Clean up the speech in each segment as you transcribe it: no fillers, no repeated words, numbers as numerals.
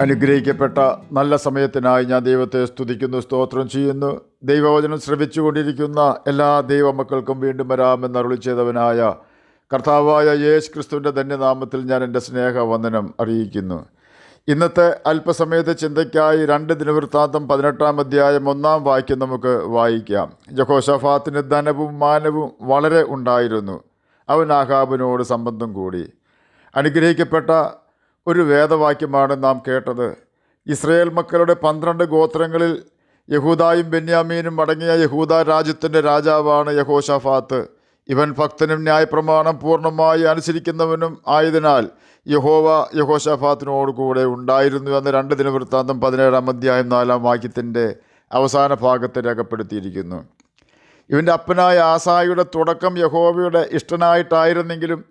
അനുഗ്രഹിക്കപ്പെട്ട നല്ല സമയത്തിനായി ഞാൻ ദൈവത്തെ സ്തുതിക്കുന്നു, സ്തോത്രം ചെയ്യുന്നു. ദൈവവചനം ശ്രവിച്ചുകൊണ്ടിരിക്കുന്ന എല്ലാ ദൈവമക്കൾക്കും വീണ്ടും വരാമെന്ന് അരുളി ചെയ്തവനായ കർത്താവായ യേശു ക്രിസ്തുവിൻ്റെ ധന്യനാമത്തിൽ ഞാൻ എൻ്റെ സ്നേഹവന്ദനം അറിയിക്കുന്നു. ഇന്നത്തെ അല്പസമയത്തെ ചിന്തയ്ക്കായി 2 ദിനവൃത്താന്തം 18-ാം അധ്യായം 1-ാം വാക്യം നമുക്ക് വായിക്കാം. യെഹോശാഫാത്തിന് ധനവും മാനവും വളരെ ഉണ്ടായിരുന്നു. അവൻ ആഹാബിനോട് സംബന്ധം കൂടി. അനുഗ്രഹിക്കപ്പെട്ട ഒരു വേദവാക്യമാണ് നാം കേട്ടത്. ഇസ്രയേൽ മക്കളുടെ 12 ഗോത്രങ്ങളിൽ യഹൂദായും ബെന്യാമീനും അടങ്ങിയ യഹൂദ രാജ്യത്തിൻ്റെ രാജാവാണ് യഹോശാഫാത്ത്. ഇവൻ ഭക്തനും ന്യായപ്രമാണം പൂർണ്ണമായി അനുസരിക്കുന്നവനും ആയതിനാൽ യഹോവ യഹോശാഫാത്തിനോട് കൂടെ ഉണ്ടായിരുന്നു എന്ന് 2 ദിനവൃത്താന്തം 17-ാം അധ്യായം 4-ാം വാക്യത്തിൻ്റെ അവസാന ഭാഗത്ത് രേഖപ്പെടുത്തിയിരിക്കുന്നു. ഇവൻ്റെ അപ്പനായ ആസായുടെ തുടക്കം യഹോവയുടെ ഇഷ്ടനായിട്ടായിരുന്നെങ്കിലും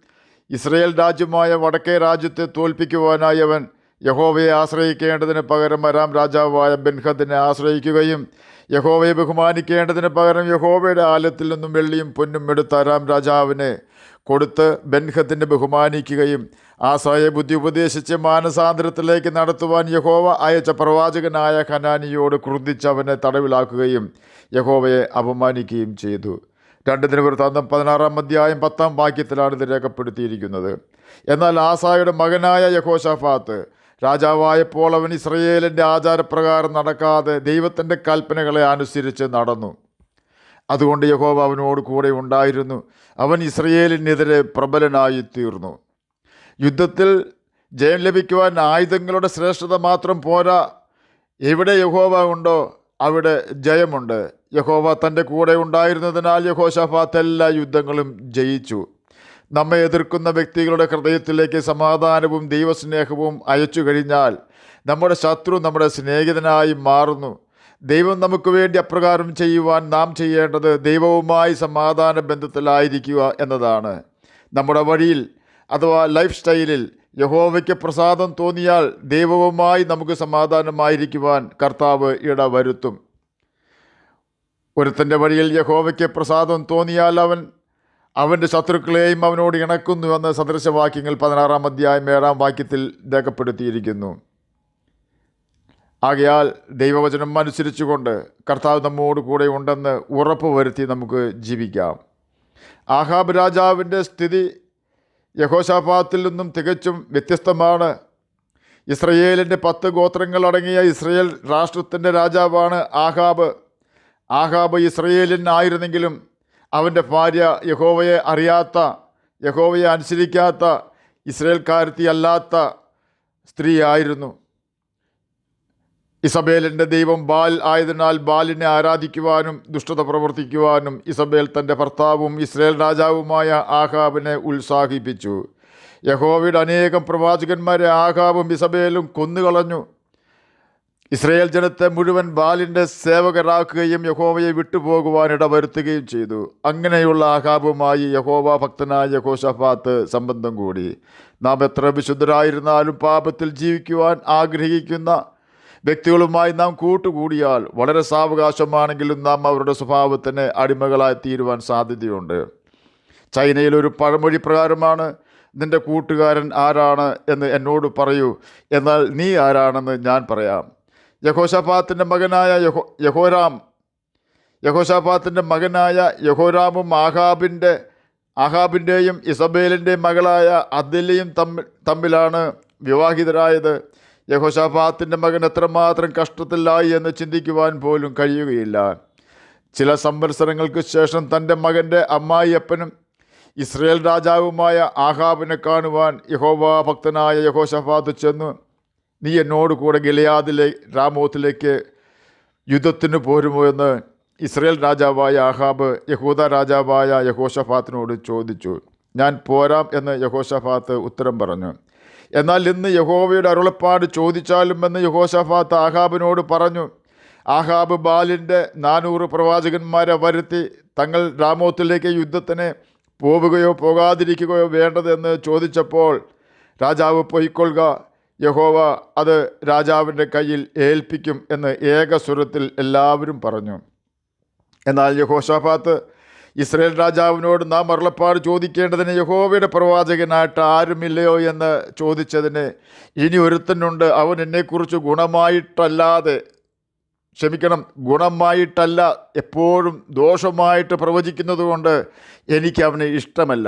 ഇസ്രയേൽ രാജ്യമായ വടക്കേ രാജ്യത്തെ തോൽപ്പിക്കുവാനായി അവൻ യഹോവയെ ആശ്രയിക്കേണ്ടതിന് പകരം അരാം രാജാവായ ബെൻഹദിനെ ആശ്രയിക്കുകയും യഹോവയെ ബഹുമാനിക്കേണ്ടതിന് പകരം യഹോവയുടെ ആലയത്തിൽ നിന്നും വെള്ളിയും പൊന്നും എടുത്ത് അരാം രാജാവിനെ കൊടുത്ത് ബെൻഹദിനെ ബഹുമാനിക്കുകയും ആസായെ ബുദ്ധി ഉപദേശിച്ച് മാനസാന്തരത്തിലേക്ക് നടത്തുവാൻ യഹോവ അയച്ച പ്രവാചകനായ ഹനാനിയോട് ക്രുദ്ധിച്ച് അവനെ തടവിലാക്കുകയും യഹോവയെ അപമാനിക്കുകയും ചെയ്തു. 2 ദിനവൃത്താന്തം 16-ാം അധ്യായം 10-ാം വാക്യത്തിലാണ് ഇത് രേഖപ്പെടുത്തിയിരിക്കുന്നത്. എന്നാൽ ആസായുടെ മകനായ യഹോശാഫാത്ത് രാജാവായപ്പോൾ അവൻ ഇസ്രയേലിൻ്റെ ആചാരപ്രകാരം നടക്കാതെ ദൈവത്തിൻ്റെ കൽപ്പനകളെ അനുസരിച്ച് നടന്നു. അതുകൊണ്ട് യഹോവ അവനോട് കൂടെ ഉണ്ടായിരുന്നു. അവൻ ഇസ്രയേലിനെതിരെ പ്രബലനായി തീർന്നു. യുദ്ധത്തിൽ ജയം ലഭിക്കുവാൻ ആയുധങ്ങളുടെ ശ്രേഷ്ഠത മാത്രം പോരാ. എവിടെ യഹോവ ഉണ്ടോ അവിടെ ജയമുണ്ട്. യഹോവ തൻ്റെ കൂടെ ഉണ്ടായിരുന്നതിനാൽ യഹോശാഫാത്ത് എല്ലാ യുദ്ധങ്ങളും ജയിച്ചു. നമ്മെ എതിർക്കുന്ന വ്യക്തികളുടെ ഹൃദയത്തിലേക്ക് സമാധാനവും ദൈവസ്നേഹവും അയച്ചു കഴിഞ്ഞാൽ നമ്മുടെ ശത്രു നമ്മുടെ സ്നേഹിതനായി മാറുന്നു. ദൈവം നമുക്ക് വേണ്ടി അപ്രകാരം ചെയ്യുവാൻ നാം ചെയ്യേണ്ടത് ദൈവവുമായി സമാധാന ബന്ധത്തിലായിരിക്കുക എന്നതാണ്. നമ്മുടെ വഴിയിൽ അഥവാ ലൈഫ് സ്റ്റൈലിൽ യഹോവയ്ക്ക് പ്രസാദം തോന്നിയാൽ ദൈവവുമായി നമുക്ക് സമാധാനമായിരിക്കുവാൻ കർത്താവ് ഇടവരുത്തും. ഒരുത്തൻ്റെ വഴിയിൽ യഹോവയ്ക്ക് പ്രസാദം തോന്നിയാൽ അവൻ്റെ ശത്രുക്കളെയും അവനോട് ഇണക്കുന്നുവെന്ന് സദൃശവാക്യങ്ങൾ 16-ാം അധ്യായം 7-ാം വാക്യത്തിൽ രേഖപ്പെടുത്തിയിരിക്കുന്നു. ആകയാൽ ദൈവവചനം അനുസരിച്ചുകൊണ്ട് കർത്താവ് നമ്മോട് കൂടെ ഉണ്ടെന്ന് ഉറപ്പ് വരുത്തി നമുക്ക് ജീവിക്കാം. ആഹാബ് രാജാവിൻ്റെ സ്ഥിതി യഹോശാഫാത്തിൽ നിന്നും തികച്ചും വ്യത്യസ്തമാണ്. ഇസ്രയേലിൻ്റെ 10 ഗോത്രങ്ങൾ അടങ്ങിയ ഇസ്രയേൽ രാഷ്ട്രത്തിൻ്റെ രാജാവാണ് ആഹാബ്. ആഹാബ് ഇസ്രയേലിൻ ആയിരുന്നെങ്കിലും അവൻ്റെ ഭാര്യ യഹോവയെ അറിയാത്ത, യഹോവയെ അനുസരിക്കാത്ത, ഇസ്രയേൽക്കാരത്തി അല്ലാത്ത സ്ത്രീ ആയിരുന്നു. ഇസബേലിൻ്റെ ദൈവം ബാൽ ആയതിനാൽ ബാലിനെ ആരാധിക്കുവാനും ദുഷ്ടത പ്രവർത്തിക്കുവാനും ഇസബേൽ തൻ്റെ ഭർത്താവും ഇസ്രയേൽ രാജാവുമായ ആഹാബിനെ ഉത്സാഹിപ്പിച്ചു. യഹോവയുടെ അനേകം പ്രവാചകന്മാരെ ആഹാബും ഇസബേലും കൊന്നുകളഞ്ഞു. ഇസ്രയേൽ ജനത്തെ മുഴുവൻ ബാലിൻ്റെ സേവകരാക്കുകയും യഹോവയെ വിട്ടുപോകുവാൻ ഇടവരുത്തുകയും ചെയ്തു. അങ്ങനെയുള്ള ആഹാബുമായി യഹോവ ഭക്തനായ യഹോശാഫാത്ത് സംബന്ധം കൂടി. നാം എത്ര വിശുദ്ധരായിരുന്നാലും പാപത്തിൽ ജീവിക്കുവാൻ ആഗ്രഹിക്കുന്ന വ്യക്തികളുമായി നാം കൂട്ടുകൂടിയാൽ വളരെ സാവകാശമാണെങ്കിലും നാം അവരുടെ സ്വഭാവത്തിന് അടിമകളായി തീരുവാൻ സാധ്യതയുണ്ട്. ചൈനയിൽ ഒരു പഴമൊഴി പ്രകാരമാണ്, നിൻ്റെ കൂട്ടുകാരൻ ആരാണ് എന്ന് എന്നോട് പറയൂ, എന്നാൽ നീ ആരാണെന്ന് ഞാൻ പറയാം. യഹോശാഫാത്തിൻ്റെ മകനായ യഹോശാഫാത്തിൻ്റെ മകനായ യഹോരാമും ആഹാബിൻ്റെയും ഇസബേലിൻ്റെയും മകളായ അദല്യയും തമ്മിലാണ് വിവാഹിതരായത്. യഹോശാഫാത്തിൻ്റെ മകൻ എത്രമാത്രം കഷ്ടത്തിലായി എന്ന് ചിന്തിക്കുവാൻ പോലും കഴിയുകയില്ല. ചില സംവത്സരങ്ങൾക്ക് ശേഷം തൻ്റെ മകൻ്റെ അമ്മായിയപ്പനും ഇസ്രയേൽ രാജാവുമായ ആഹാബിനെ കാണുവാൻ യഹോവ ഭക്തനായ യഹോശാഫാത്ത് ചെന്നു. നീ എന്നോട് കൂടെ ഗിലെയാദിലെ രാമോത്തിലേക്ക് യുദ്ധത്തിന് പോരുമോ എന്ന് ഇസ്രയേൽ രാജാവായ ആഹാബ് യഹൂദ രാജാവായ യഹോശാഫാത്തിനോട് ചോദിച്ചു. ഞാൻ പോരാം എന്ന് യഹോശാഫാത്ത് ഉത്തരം പറഞ്ഞു. എന്നാൽ ഇന്ന് യഹോവയുടെ അരുളപ്പാട് ചോദിച്ചാലും എന്ന് യഹോശാഫാത്ത് ആഹാബിനോട് പറഞ്ഞു. ആഹാബ് ബാലിൻ്റെ 400 പ്രവാചകന്മാരെ വരുത്തി തങ്ങൾ രാമോത്തിലേക്ക് യുദ്ധത്തിന് പോവുകയോ പോകാതിരിക്കുകയോ വേണ്ടതെന്ന് ചോദിച്ചപ്പോൾ രാജാവ് പൊയ്ക്കൊള്ളുക, യഹോവ അത് രാജാവിൻ്റെ കയ്യിൽ ഏൽപ്പിക്കും എന്ന് ഏകസ്വരത്തിൽ എല്ലാവരും പറഞ്ഞു. എന്നാൽ യഹോശാഫാത്ത് ഇസ്രായേൽ രാജാവിനോട് നാം അരുളപ്പാട് ചോദിക്കേണ്ടതിന് യഹോവയുടെ പ്രവാചകനായിട്ട് ആരുമില്ലയോ എന്ന് ചോദിച്ചതിന്, ഇനി ഒരുത്തനുണ്ട്, അവൻ എന്നെക്കുറിച്ച് ഗുണമായിട്ടല്ല എപ്പോഴും ദോഷമായിട്ട് പ്രവചിക്കുന്നത് കൊണ്ട് എനിക്ക് അവനെ ഇഷ്ടമല്ല.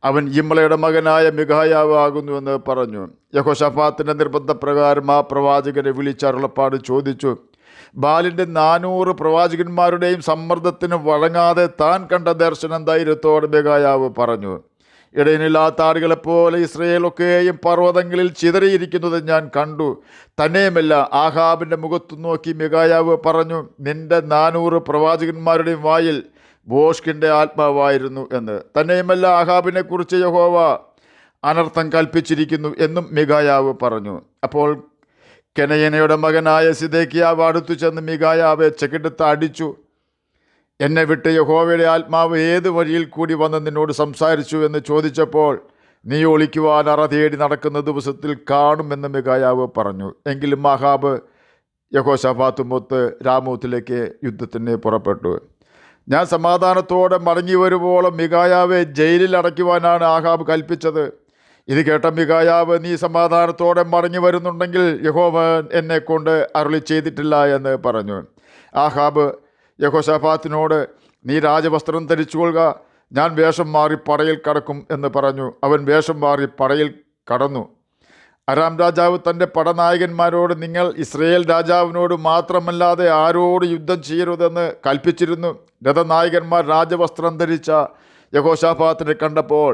അവൻ യിമ്ലയുടെ മകനായ മിഖായാവ് ആകുന്നുവെന്ന് പറഞ്ഞു. യെഹോശാഫാത്തിൻ്റെ നിർബന്ധപ്രകാരം ആ പ്രവാചകനെ വിളിച്ചരുളപ്പാട് ചോദിച്ചു. ബാലിൻ്റെ 400 പ്രവാചകന്മാരുടെയും സമ്മർദ്ദത്തിന് വഴങ്ങാതെ താൻ കണ്ട ദർശനം ധൈര്യത്തോടെ മിഖായാവ് പറഞ്ഞു. ഇടയനില്ലാത്ത ആടുകളെപ്പോലെ ഇസ്രയേലൊക്കെയും പർവ്വതങ്ങളിൽ ചിതറിയിരിക്കുന്നത് ഞാൻ കണ്ടു. തന്നെയുമല്ല, ആഹാബിൻ്റെ മുഖത്തു നോക്കി മിഖായാവ് പറഞ്ഞു, നിന്റെ 400 പ്രവാചകന്മാരുടെയും വായിൽ ഭോഷ്കിൻ്റെ ആത്മാവായിരുന്നു എന്ന്. തന്നെയുമല്ല, ആഹാബിനെ കുറിച്ച് യഹോവ അനർത്ഥം കൽപ്പിച്ചിരിക്കുന്നു എന്നും മിഖായാവ് പറഞ്ഞു. അപ്പോൾ കെനയനയുടെ മകനായ സിദെക്കിയാവ് അടുത്തു ചെന്ന് മിഖായാവെ ചെകിടത്ത് അടിച്ചു. എന്നെ വിട്ട് യഹോവയുടെ ആത്മാവ് ഏത് വഴിയിൽ കൂടി വന്ന് നിന്നോട് സംസാരിച്ചു എന്ന് ചോദിച്ചപ്പോൾ, നീ ഒളിക്കുവാൻ അറ തേടി നടക്കുന്ന ദിവസത്തിൽ കാണുമെന്ന് മിഖായാവ് പറഞ്ഞു. എങ്കിലും ആഹാബ് യഹോശാഫാത്തുമൊത്ത് രാമോത്തിലേക്ക് യുദ്ധത്തിന് പുറപ്പെട്ടു. ഞാൻ സമാധാനത്തോടെ മടങ്ങി വരുവോളം മിഖായാവെ ജയിലിൽ അടയ്ക്കുവാനാണ് ആഹാബ് കൽപ്പിച്ചത്. ഇത് കേട്ട മിഖായാവ്, നീ സമാധാനത്തോടെ മടങ്ങി വരുന്നുണ്ടെങ്കിൽ യഹോവ എന്നെ കൊണ്ട് അരുളി ചെയ്തിട്ടില്ല എന്ന് പറഞ്ഞു. ആഹാബ് യഹോശാഫാത്തിനോട്, നീ രാജവസ്ത്രം ധരിച്ചുകൊള്ളുക, ഞാൻ വേഷം മാറി പടയിൽ കടക്കും എന്ന് പറഞ്ഞു. അവൻ വേഷം മാറി പടയിൽ കടന്നു. അരാം രാജാവ് തൻ്റെ പടനായകന്മാരോട്, നിങ്ങൾ ഇസ്രയേൽ രാജാവിനോട് മാത്രമല്ലാതെ ആരോട് യുദ്ധം ചെയ്യരുതെന്ന് കൽപ്പിച്ചിരുന്നു. രഥനായകന്മാർ രാജവസ്ത്രം ധരിച്ച യഹോശാഫാത്തിനെ കണ്ടപ്പോൾ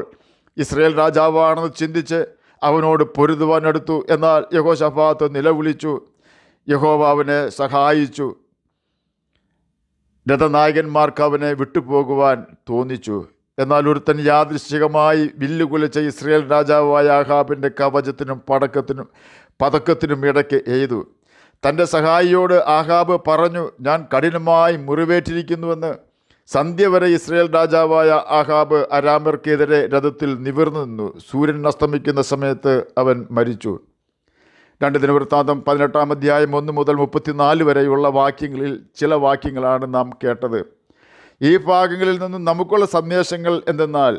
ഇസ്രയേൽ രാജാവാണെന്ന് ചിന്തിച്ച് അവനോട് പൊരുതുവാനെടുത്തു. എന്നാൽ യഹോശാഫാത്ത് നിലവിളിച്ചു. യഹോവ അവനെ സഹായിച്ചു. രഥനായകന്മാർക്ക് അവനെ വിട്ടുപോകുവാൻ തോന്നിച്ചു. എന്നാൽ ഒരുത്തൻ യാദൃശ്ചികമായി വില്ലുകുലച്ച ഇസ്രയേൽ രാജാവായ ആഹാബിൻ്റെ കവചത്തിനും പതക്കത്തിനും ഇടയ്ക്ക് എയ്തു. തൻ്റെ സഹായിയോട് ആഹാബ് പറഞ്ഞു, ഞാൻ കഠിനമായി മുറിവേറ്റിരിക്കുന്നുവെന്ന്. സന്ധ്യ വരെ ഇസ്രയേൽ രാജാവായ ആഹാബ് അരാമ്യർക്കെതിരെ രഥത്തിൽ നിവർന്നു നിന്നു. സൂര്യൻ അസ്തമിക്കുന്ന സമയത്ത് അവൻ മരിച്ചു. 2 ദിനവൃത്താന്തം 18-ാം അധ്യായം 1 മുതൽ 34 വരെയുള്ള വാക്യങ്ങളിൽ ചില വാക്യങ്ങളാണ് നാം കേട്ടത്. ഈ ഭാഗങ്ങളിൽ നിന്നും നമുക്കുള്ള സന്ദേശങ്ങൾ എന്തെന്നാൽ,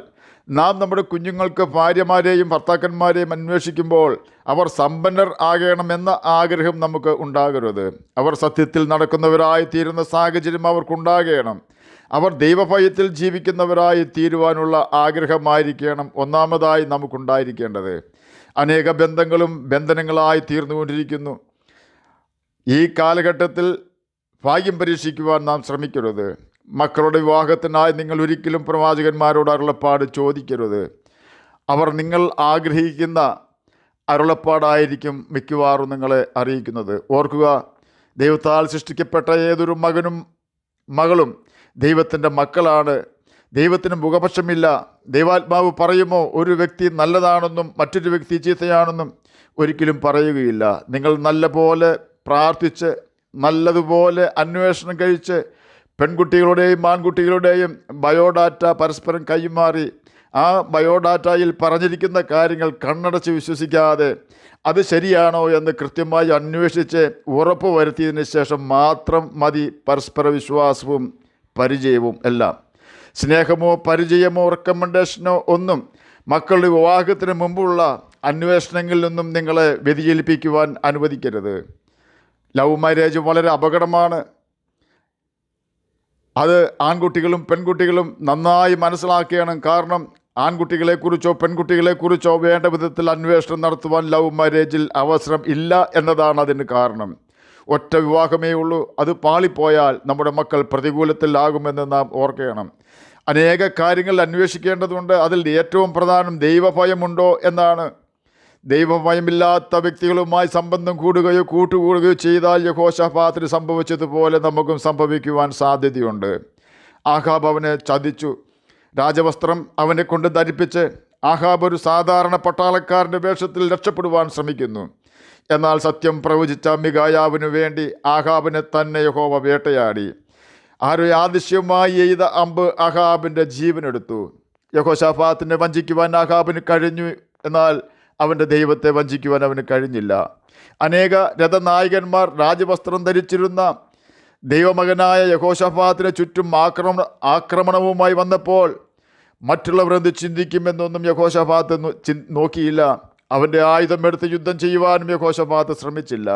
നാം നമ്മുടെ കുഞ്ഞുങ്ങൾക്ക് ഭാര്യമാരെയും ഭർത്താക്കന്മാരെയും അന്വേഷിക്കുമ്പോൾ അവർ സമ്പന്നർ ആകണമെന്ന ആഗ്രഹം നമുക്ക് ഉണ്ടാകരുത്. അവർ സത്യത്തിൽ നടക്കുന്നവരായി തീരുന്ന സാഹചര്യം അവർക്കുണ്ടാകണം. അവർ ദൈവഭയത്തിൽ ജീവിക്കുന്നവരായി തീരുവാനുള്ള ആഗ്രഹമായിരിക്കണം ഒന്നാമതായി നമുക്കുണ്ടായിരിക്കേണ്ടത്. അനേക ബന്ധങ്ങളും ബന്ധനങ്ങളായി തീർന്നുകൊണ്ടിരിക്കുന്നു. ഈ കാലഘട്ടത്തിൽ ഭാഗ്യം പരീക്ഷിക്കുവാൻ നാം ശ്രമിക്കരുത്. മക്കളുടെ വിവാഹത്തിനായി നിങ്ങൾ ഒരിക്കലും പ്രവാചകന്മാരോട് അരുളപ്പാട് ചോദിക്കരുത്. അവർ നിങ്ങൾ ആഗ്രഹിക്കുന്ന അരുളപ്പാടായിരിക്കും മിക്കവാറും നിങ്ങളെ അറിയിക്കുന്നത്. ഓർക്കുക, ദൈവത്താൽ സൃഷ്ടിക്കപ്പെട്ട ഏതൊരു മകനും മകളും ദൈവത്തിൻ്റെ മക്കളാണ്. ദൈവത്തിന് മുഖപക്ഷമില്ല. ദൈവാത്മാവ് പറയുമോ ഒരു വ്യക്തി നല്ലതാണെന്നും മറ്റൊരു വ്യക്തി ചീത്തയാണെന്നും ഒരിക്കലും പറയുകയില്ല. നിങ്ങൾ നല്ലപോലെ പ്രാർത്ഥിച്ച് നല്ലതുപോലെ അന്വേഷണം കഴിച്ച് പെൺകുട്ടികളുടെയും ആൺകുട്ടികളുടെയും ബയോഡാറ്റ പരസ്പരം കൈമാറി ആ ബയോഡാറ്റയിൽ പറഞ്ഞിരിക്കുന്ന കാര്യങ്ങൾ കണ്ണടച്ച് വിശ്വസിക്കാതെ അത് ശരിയാണോ എന്ന് കൃത്യമായി അന്വേഷിച്ച് ഉറപ്പ് വരുത്തിയതിന് ശേഷം മാത്രം മതി പരസ്പര വിശ്വാസവും പരിചയവും എല്ലാം. സ്നേഹമോ പരിചയമോ റെക്കമെൻഡേഷനോ ഒന്നും മക്കളുടെ വിവാഹത്തിന് മുമ്പുള്ള അന്വേഷണങ്ങളിൽ നിന്നും നിങ്ങളെ വ്യതിചലിപ്പിക്കുവാൻ അനുവദിക്കരുത്. ലവ് മാരേജ് വളരെ അപകടമാണ്. അത് ആൺകുട്ടികളും പെൺകുട്ടികളും നന്നായി മനസ്സിലാക്കണം. കാരണം ആൺകുട്ടികളെക്കുറിച്ചോ പെൺകുട്ടികളെക്കുറിച്ചോ വേണ്ട വിധത്തിൽ അന്വേഷണം നടത്തുവാൻ ലവ് മാരേജിൽ അവസരം ഇല്ല എന്നതാണ് അതിന് കാരണം. ഒറ്റ വിവാഹമേ ഉള്ളൂ. അത് പാളിപ്പോയാൽ നമ്മുടെ മക്കൾ പ്രതികൂലത്തിലാകുമെന്ന് നാം ഓർക്കണം. അനേക കാര്യങ്ങൾ അന്വേഷിക്കേണ്ടതുണ്ട്. അതിൽ ഏറ്റവും പ്രധാനം ദൈവഭയമുണ്ടോ എന്നാണ്. ദൈവഭയമില്ലാത്ത വ്യക്തികളുമായി സംബന്ധം കൂട്ടുകൂടുകയോ ചെയ്താൽ യഹോശാഫാത്തിന് സംഭവിച്ചതുപോലെ നമുക്കും സംഭവിക്കുവാൻ സാധ്യതയുണ്ട്. ആഹാബ് അവനെ ചതിച്ചു. രാജവസ്ത്രം അവനെ കൊണ്ട് ധരിപ്പിച്ച് ആഹാബ് ഒരു സാധാരണ പട്ടാളക്കാരൻ്റെ വേഷത്തിൽ രക്ഷപ്പെടുവാൻ ശ്രമിക്കുന്നു. എന്നാൽ സത്യം പ്രവചിച്ച മിഖായാവിനു വേണ്ടി ആഹാബിനെ തന്നെ യഹോവ വേട്ടയാടി. ആരോ യാദൃശ്യമായി എയ്ത അമ്പ് ആഹാബിൻ്റെ ജീവനെടുത്തു. യഹോശാഫാത്തിനെ വഞ്ചിക്കുവാൻ ആഹാബിന് കഴിഞ്ഞു. എന്നാൽ അവൻ്റെ ദൈവത്തെ വഞ്ചിക്കുവാൻ അവന് കഴിഞ്ഞില്ല. അനേക രഥനായകന്മാർ രാജവസ്ത്രം ധരിച്ചിരുന്ന ദൈവമകനായ യഹോശാഫാത്തിന് ചുറ്റും ആക്രമണവുമായി വന്നപ്പോൾ മറ്റുള്ളവർ എന്ത് ചിന്തിക്കുമെന്നൊന്നും യഹോശാഫാത്ത് നോക്കിയില്ല. അവൻ്റെ ആയുധം എടുത്ത് യുദ്ധം ചെയ്യുവാനും യഹോശാഫാത്ത് ശ്രമിച്ചില്ല.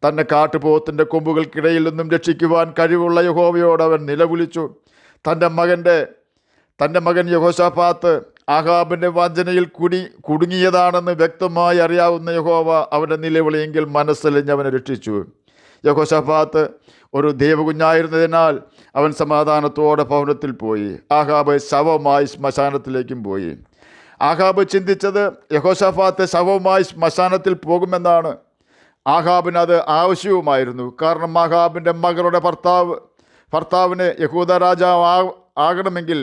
തന്നെ കാട്ടുപോത്തിൻ്റെ കൊമ്പുകൾക്കിടയിൽ നിന്നും രക്ഷിക്കുവാൻ കഴിവുള്ള യഹോവയോട് അവൻ നിലവിളിച്ചു. തൻ്റെ മകൻ യഹോശാഫാത്ത് ആഹാബിൻ്റെ വഞ്ചനയിൽ കുടുങ്ങിയതാണെന്ന് വ്യക്തമായി അറിയാവുന്ന യഹോവ അവൻ്റെ നിലവിളിയെങ്കിൽ മനസ്സലിഞ്ഞ് അവനെ രക്ഷിച്ചു. യഹോശാഫാത്ത് ഒരു ദൈവകുഞ്ഞായിരുന്നതിനാൽ അവൻ സമാധാനത്തോടെ ഭവനത്തിൽ പോയി. ആഹാബ് ശവമായി ശ്മശാനത്തിലേക്കും പോയി. ആഹാബ് ചിന്തിച്ചത് യഹോശാഫാത്ത് ശവമായി ശ്മശാനത്തിൽ പോകുമെന്നാണ്. ആഹാബിന് അത് ആവശ്യവുമായിരുന്നു. കാരണം ആഹാബിൻ്റെ മകളുടെ ഭർത്താവിന് യഹൂദ രാജാവ് ആകണമെങ്കിൽ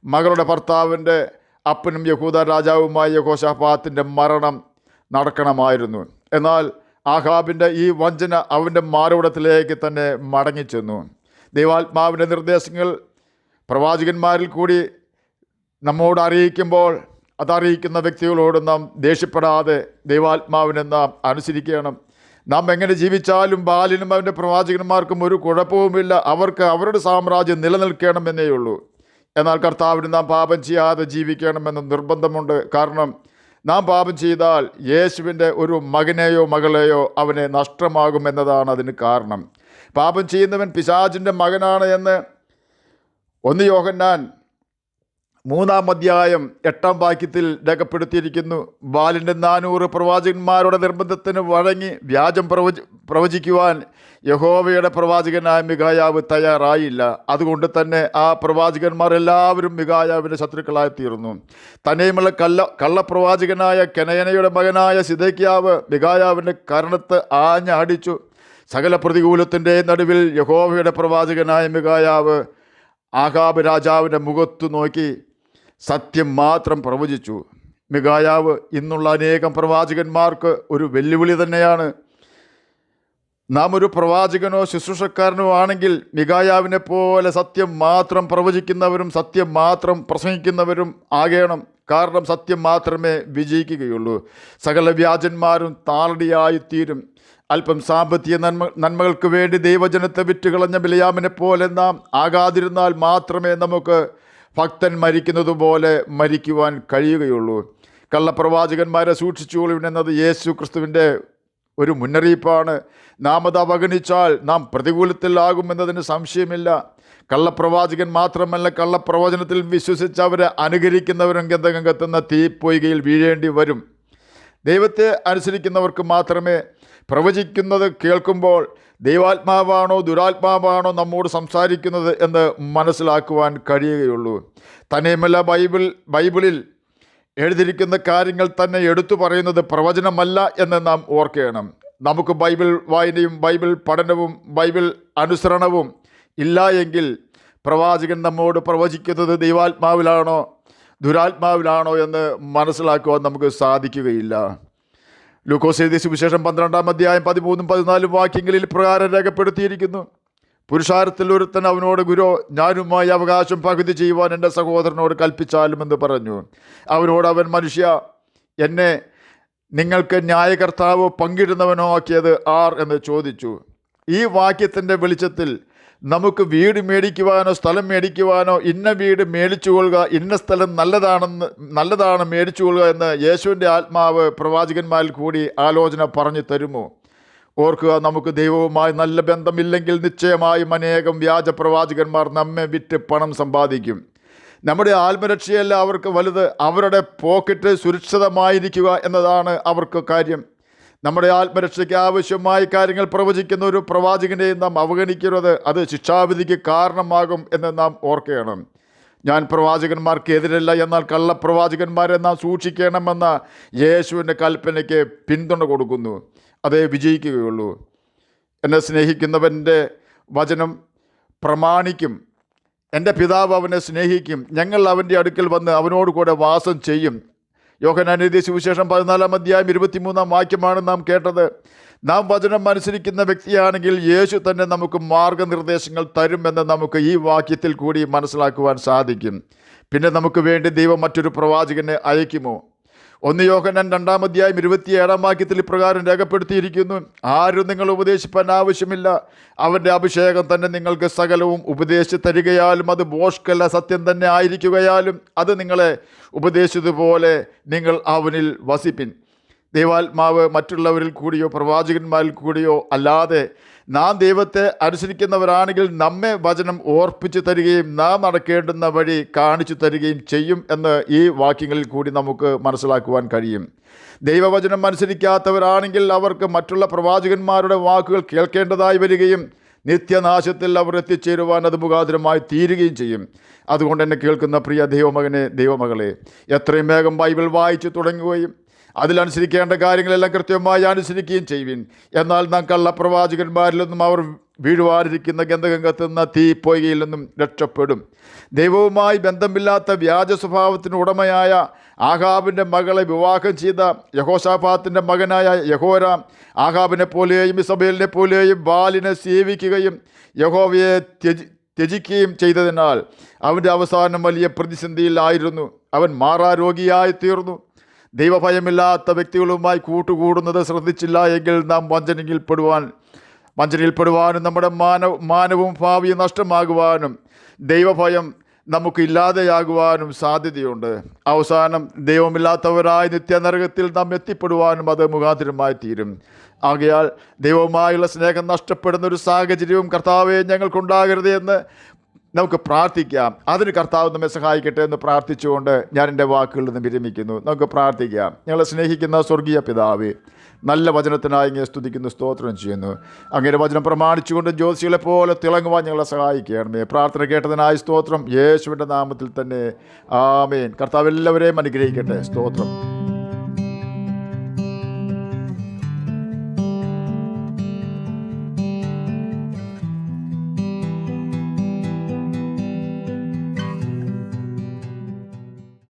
മകളുടെ ഭർത്താവിൻ്റെ അപ്പനും യഹൂദ രാജാവുമായ യഹോശാഫാത്തിൻ്റെ മരണം നടക്കണമായിരുന്നു. എന്നാൽ ആഹാബിൻ്റെ ഈ വഞ്ചന അവൻ്റെ മാറുവിടത്തിലേക്ക് തന്നെ മടങ്ങിച്ചെന്നു. ദൈവാത്മാവിൻ്റെ നിർദ്ദേശങ്ങൾ പ്രവാചകന്മാരിൽ കൂടി നമ്മോട് അറിയിക്കുമ്പോൾ അതറിയിക്കുന്ന വ്യക്തികളോട് നാം ദേഷ്യപ്പെടാതെ ദൈവാത്മാവിനെ നാം അനുസരിക്കണം. നാം എങ്ങനെ ജീവിച്ചാലും ബാലിനും അവൻ്റെ പ്രവാചകന്മാർക്കും ഒരു കുഴപ്പവുമില്ല. അവർക്ക് അവരുടെ സാമ്രാജ്യം നിലനിൽക്കണമെന്നേ ഉള്ളൂ. എന്നാൽ കർത്താവിന് നാം പാപം ചെയ്യാതെ ജീവിക്കണമെന്ന് നിർബന്ധമുണ്ട്. കാരണം നാം പാപം ചെയ്താൽ യേശുവിൻ്റെ ഒരു മകനെയോ മകളെയോ അവനെ നഷ്ടമാകുമെന്നതാണ് അതിന് കാരണം. പാപം ചെയ്യുന്നവൻ പിശാചിൻ്റെ മകനാണ് എന്ന് 1 യോഹന്നാൻ 3-ാം അധ്യായം 8-ാം വാക്യത്തിൽ രേഖപ്പെടുത്തിയിരിക്കുന്നു. ബാലിൻ്റെ 400 പ്രവാചകന്മാരുടെ നിർബന്ധത്തിന് വഴങ്ങി വ്യാജം പ്രവചിക്കുവാൻ യഹോവയുടെ പ്രവാചകനായ മിഖായാവ് തയ്യാറായില്ല. അതുകൊണ്ട് തന്നെ ആ പ്രവാചകന്മാർ എല്ലാവരും മിഖായാവിൻ്റെ ശത്രുക്കളായി തീർന്നു. തന്നെയുമുള്ള കള്ളപ്രവാചകനായ കെനയനയുടെ മകനായ സിദെക്കിയാവ് മിഖായാവിൻ്റെ കരണത്ത് അടിച്ചു. സകല പ്രതികൂലത്തിൻ്റെ നടുവിൽ യഹോവയുടെ പ്രവാചകനായ മിഖായാവ് ആഹാബ് രാജാവിൻ്റെ മുഖത്തു നോക്കി സത്യം മാത്രം പ്രവചിച്ചു. മിഖായാവ് ഇന്നുള്ള അനേകം പ്രവാചകന്മാർക്ക് ഒരു വെല്ലുവിളി തന്നെയാണ്. നാം ഒരു പ്രവാചകനോ ശുശ്രൂഷക്കാരനോ ആണെങ്കിൽ മിഖായാവിനെ പോലെ സത്യം മാത്രം പ്രവചിക്കുന്നവരും സത്യം മാത്രം പ്രസംഗിക്കുന്നവരും ആകണം. കാരണം സത്യം മാത്രമേ വിജയിക്കുകയുള്ളൂ. സകല വ്യാജന്മാരും താളടിയായിത്തീരും. അല്പം സാമ്പത്തിക നന്മകൾക്ക് വേണ്ടി ദൈവജനത്തെ വിറ്റുകളഞ്ഞ ബിലയാമിനെ പോലെ നാം ആകാതിരുന്നാൽ മാത്രമേ നമുക്ക് ഭക്തൻ മരിക്കുന്നത് പോലെ മരിക്കുവാൻ കഴിയുകയുള്ളൂ. കള്ളപ്രവാചകന്മാരെ സൂക്ഷിച്ചുകൊള്ളുവിൻ എന്നത് യേശു ക്രിസ്തുവിൻ്റെ ഒരു മുന്നറിയിപ്പാണ്. നാം അത് അവഗണിച്ചാൽ നാം പ്രതികൂലത്തിലാകുമെന്നതിന് സംശയമില്ല. കള്ളപ്രവാചകൻ മാത്രമല്ല, കള്ളപ്രവചനത്തിൽ വിശ്വസിച്ച് അവരെ അനുകരിക്കുന്നവരും ഗന്ധകം കത്തുന്ന തീപ്പൊയ്കയിൽ വീഴേണ്ടി വരും. ദൈവത്തെ അനുസരിക്കുന്നവർക്ക് മാത്രമേ പ്രവചിക്കുന്നത് കേൾക്കുമ്പോൾ ദൈവാത്മാവാണോ ദുരാത്മാവാണോ നമ്മോട് സംസാരിക്കുന്നത് എന്ന് മനസ്സിലാക്കുവാൻ കഴിയുകയുള്ളൂ. തന്നെയുമല്ല, ബൈബിളിൽ എഴുതിയിരിക്കുന്ന കാര്യങ്ങൾ തന്നെ എടുത്തു പറയുന്നത് പ്രവചനമല്ല എന്ന് നാം ഓർക്കണം. നമുക്ക് ബൈബിൾ വായനയും ബൈബിൾ പഠനവും ബൈബിൾ അനുസരണവും ഇല്ല എങ്കിൽ പ്രവാചകൻ നമ്മോട് പ്രവചിക്കുന്നത് ദൈവാത്മാവിലാണോ ദുരാത്മാവിലാണോ എന്ന് മനസ്സിലാക്കുവാൻ നമുക്ക് സാധിക്കുകയില്ല. ലൂക്കോസ് എഴുതിയ സുവിശേഷം 12-ാം അധ്യായം 13-14 വാക്യങ്ങളിൽ പ്രകാരം രേഖപ്പെടുത്തിയിരിക്കുന്നു. പുരുഷാരത്തിൽ ഒരുത്തൻ അവനോട്, ഗുരു, ഞാനുമായി അവകാശം പകുതി ചെയ്യുവാൻ എൻ്റെ സഹോദരനോട് കൽപ്പിച്ചാലുമെന്ന് പറഞ്ഞു. അവനോട് അവൻ, മനുഷ്യ, എന്നെ നിങ്ങൾക്ക് ന്യായകർത്താവോ പങ്കിടുന്നവനോ ആക്കിയത് ആർ എന്ന് ചോദിച്ചു. ഈ വാക്യത്തിൻ്റെ വെളിച്ചത്തിൽ നമുക്ക് വീട് മേടിക്കുവാനോ സ്ഥലം മേടിക്കുവാനോ ഇന്ന വീട് മേടിച്ചു കൊള്ളുക, ഇന്ന സ്ഥലം നല്ലതാണ് മേടിച്ചു കൊള്ളുക എന്ന് യേശുവിൻ്റെ ആത്മാവ് പ്രവാചകന്മാരിൽ കൂടി ആലോചന പറഞ്ഞു തരുമോ? ഓർക്കുക, നമുക്ക് ദൈവവുമായി നല്ല ബന്ധമില്ലെങ്കിൽ നിശ്ചയമായും അനേകം വ്യാജ പ്രവാചകന്മാർ നമ്മെ വിറ്റ് പണം സമ്പാദിക്കും. നമ്മുടെ ആത്മരക്ഷയല്ല അവർക്ക് വലുത്, അവരുടെ പോക്കറ്റ് സുരക്ഷിതമായിരിക്കുക എന്നതാണ് അവർക്ക് കാര്യം. നമ്മുടെ ആത്മരക്ഷയ്ക്ക് ആവശ്യമായ കാര്യങ്ങൾ പ്രവചിക്കുന്ന ഒരു പ്രവാചകനെയും നാം അവഗണിക്കരുത്. അത് ശിക്ഷാവിധിക്ക് കാരണമാകും എന്ന് നാം ഓർക്കണം. ഞാൻ പ്രവാചകന്മാർക്കെതിരല്ല, എന്നാൽ കള്ളപ്രവാചകന്മാരെ നാം സൂക്ഷിക്കണമെന്ന യേശുവിൻ്റെ കൽപ്പനയ്ക്ക് പിന്തുണ കൊടുക്കുന്നു. അതേ വിജയിക്കുകയുള്ളൂ. എന്നെ സ്നേഹിക്കുന്നവൻ്റെ വചനം പ്രമാണിക്കും. എൻ്റെ പിതാവ് അവനെ സ്നേഹിക്കും. ഞങ്ങൾ അവൻ്റെ അടുക്കൽ വന്ന് അവനോട് കൂടെ വാസം ചെയ്യും. യോഹന്നാൻ എഴുതിയ സുവിശേഷം 14-ാം അധ്യായം 23-ാം വാക്യമാണ് നാം കേട്ടത്. നാം വചനം അനുസരിക്കുന്ന വ്യക്തിയാണെങ്കിൽ യേശു തന്നെ നമുക്ക് മാർഗനിർദ്ദേശങ്ങൾ തരുമെന്ന് നമുക്ക് ഈ വാക്യത്തിൽ കൂടി മനസ്സിലാക്കുവാൻ സാധിക്കും. പിന്നെ നമുക്ക് വേണ്ടി ദൈവം മറ്റൊരു പ്രവാചകനെ അയക്കുമോ? 1 യോഹന്നാൻ 2-ാം അധ്യായം 27-ാം വാക്യത്തിൽ ഇപ്രകാരം രേഖപ്പെടുത്തിയിരിക്കുന്നു, ആരും നിങ്ങൾ ഉപദേശിപ്പാൻ ആവശ്യമില്ല, അവൻ്റെ അഭിഷേകം തന്നെ നിങ്ങൾക്ക് സകലവും ഉപദേശിച്ച് തരികയാലും അത് ഭോഷ്കല്ല സത്യം തന്നെ ആയിരിക്കുകയാലും അത് നിങ്ങളെ ഉപദേശിച്ചതുപോലെ നിങ്ങൾ അവനിൽ വസിപ്പിൻ. ദൈവാത്മാവ് മറ്റുള്ളവരിൽ കൂടിയോ പ്രവാചകന്മാരിൽ കൂടിയോ അല്ലാതെ നാം ദൈവത്തെ അനുസരിക്കുന്നവരാണെങ്കിൽ നമ്മെ വചനം ഓർപ്പിച്ചു തരികയും നാം നടക്കേണ്ടുന്ന വഴി കാണിച്ചു തരികയും ചെയ്യും എന്ന് ഈ വാക്യങ്ങളിൽ കൂടി നമുക്ക് മനസ്സിലാക്കുവാൻ കഴിയും. ദൈവവചനം അനുസരിക്കാത്തവരാണെങ്കിൽ അവർക്ക് മറ്റുള്ള പ്രവാചകന്മാരുടെ വാക്കുകൾ കേൾക്കേണ്ടതായി വരികയും നിത്യനാശത്തിൽ അവർ എത്തിച്ചേരുവാൻ അത് മുഖാന്തരമായി തീരുകയും ചെയ്യും. അതുകൊണ്ട് എന്നെ കേൾക്കുന്ന പ്രിയ ദൈവമകനെ, ദൈവമകളെ, എത്രയും വേഗം ബൈബിൾ വായിച്ചു തുടങ്ങുകയും അതിലനുസരിക്കേണ്ട കാര്യങ്ങളെല്ലാം കൃത്യമായി അനുസരിക്കുകയും ചെയ്യുവിൻ. എന്നാൽ നാം കള്ളപ്രവാചകന്മാരിൽ നിന്നും അവർ വീഴുവാനിരിക്കുന്ന ഗന്ധകത്തുന്ന തീപ്പൊയ്കയിൽ നിന്നും രക്ഷപ്പെടും. ദൈവവുമായി ബന്ധമില്ലാത്ത വ്യാജ സ്വഭാവത്തിന് ഉടമയായ ആഹാബിൻ്റെ മകളെ വിവാഹം ചെയ്ത യഹോശാഫാത്തിൻ്റെ മകനായ യഹോരാം ആഹാബിനെ പോലെയും ഇസബേലിനെ പോലെയും ബാലിനെ സേവിക്കുകയും യഹോവയെ ത്യജിക്കുകയും ചെയ്തതിനാൽ അവൻ്റെ അവസാനം വലിയ പ്രതിസന്ധിയിലായിരുന്നു. അവൻ മാറാരോഗിയായി തീർന്നു. ദൈവഭയമില്ലാത്ത വ്യക്തികളുമായി കൂട്ടുകൂടുന്നത് ശ്രദ്ധിച്ചില്ല എങ്കിൽ നാം വഞ്ചനയിൽപ്പെടുവാനും നമ്മുടെ മാനവും ഭാവിയും നഷ്ടമാകുവാനും ദൈവഭയം നമുക്ക് ഇല്ലാതെയാകുവാനും സാധ്യതയുണ്ട്. അവസാനം ദൈവമില്ലാത്തവരായ നിത്യനരകത്തിൽ നാം എത്തിപ്പെടുവാനും അത് മുഖാന്തരമായി തീരും. ആകയാൽ ദൈവവുമായുള്ള സ്നേഹം നഷ്ടപ്പെടുന്ന ഒരു സാഹചര്യവും കർത്താവേ ഞങ്ങൾക്കുണ്ടാകരുത് എന്ന് നമുക്ക് പ്രാർത്ഥിക്കാം. അതിന് കർത്താവ് നമ്മെ സഹായിക്കട്ടെ എന്ന് പ്രാർത്ഥിച്ചുകൊണ്ട് ഞാൻ എൻ്റെ വാക്കുകളിൽ നിന്ന് വിരമിക്കുന്നു. നമുക്ക് പ്രാർത്ഥിക്കാം. ഞങ്ങളെ സ്നേഹിക്കുന്ന സ്വർഗീയ പിതാവേ, നല്ല വചനത്തിനായി ഇങ്ങനെ സ്തുതിക്കുന്നു, സ്തോത്രം ചെയ്യുന്നു. അങ്ങനെ വചനം പ്രമാണിച്ചുകൊണ്ട് ജ്യോതിഷികളെ പോലെ തിളങ്ങുവാൻ ഞങ്ങളെ സഹായിക്കണമേ. പ്രാർത്ഥന കേട്ടതിനായി സ്തോത്രം, യേശുവിൻ്റെ നാമത്തിൽ തന്നെ ആമേൻ. കർത്താവ് എല്ലാവരെയും അനുഗ്രഹിക്കട്ടെ. സ്തോത്രം.